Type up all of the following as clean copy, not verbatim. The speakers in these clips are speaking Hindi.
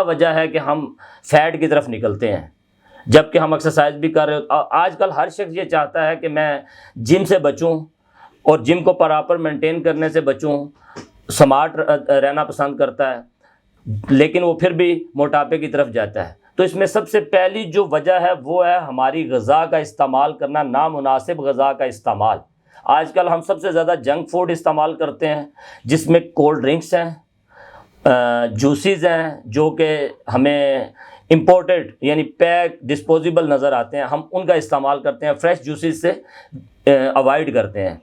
वजह है कि हम फैट की तरफ निकलते हैं, जबकि हम एक्सरसाइज भी कर रहे हो। आजकल हर शख्स ये चाहता है कि मैं जिम से बचूं और जिम को प्रॉपर मेंटेन करने से बचूं, स्मार्ट रहना पसंद करता है, लेकिन वो फिर भी मोटापे की तरफ जाता है। तो इसमें सबसे पहली जो वजह है वो है हमारी ग़िज़ा का इस्तेमाल करना, नामुनासिब ग़िज़ा का इस्तेमाल। आजकल हम सबसे ज़्यादा जंक फूड इस्तेमाल करते हैं, जिसमें कोल्ड ड्रिंक्स हैं, जूसेस हैं, जो कि हमें इम्पोर्टेड यानी पैक डिस्पोजेबल नज़र आते हैं, हम उनका इस्तेमाल करते हैं, फ्रेश जूसेस से अवॉइड करते हैं।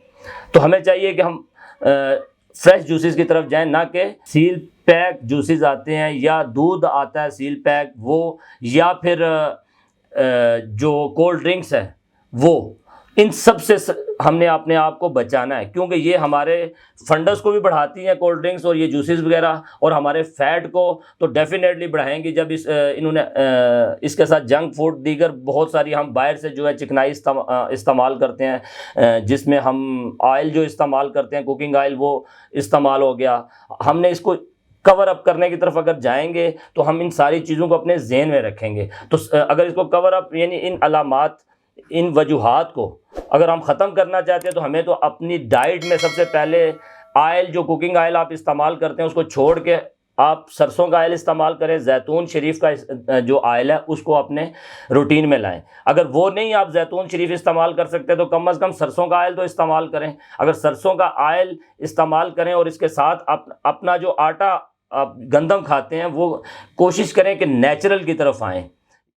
तो हमें चाहिए कि हम फ्रेश जूसेस की तरफ जाएं, ना कि सील पैक जूसेस आते हैं या दूध आता है सील पैक वो, या फिर जो कोल्ड ड्रिंक्स है वो। इन सब से हमने अपने आप को बचाना है, क्योंकि ये हमारे फंडस को भी बढ़ाती हैं कोल्ड ड्रिंक्स और ये जूसेस वगैरह, और हमारे फैट को तो डेफिनेटली बढ़ाएंगी जब इन्होंने इसके साथ जंक फूड दीगर बहुत सारी हम बाहर से जो है चिकनाई इस्तेमाल करते हैं, जिसमें हम ऑयल जो इस्तेमाल करते हैं कुकिंग ऑयल वो इस्तेमाल हो गया। हमने इसको कवर अप करने की तरफ अगर जाएंगे तो हम इन सारी चीज़ों को अपने जहन में रखेंगे। तो अगर इसको कवर अप यानी इन अलामात, इन वजूहात को अगर हम ख़त्म करना चाहते हैं तो हमें तो अपनी डाइट में सबसे पहले ऑयल, जो कुकिंग ऑयल आप इस्तेमाल करते हैं उसको छोड़ के आप सरसों का ऑयल इस्तेमाल करें, जैतून शरीफ का जो ऑयल है उसको अपने रूटीन में लाएं। अगर वो नहीं आप जैतून शरीफ इस्तेमाल कर सकते तो कम अज़ कम सरसों का ऑयल तो इस्तेमाल करें। अगर सरसों का ऑयल इस्तेमाल करें और इसके साथ अपना जो आटा आप गंदम खाते हैं वो कोशिश करें कि नेचुरल की तरफ आएँ।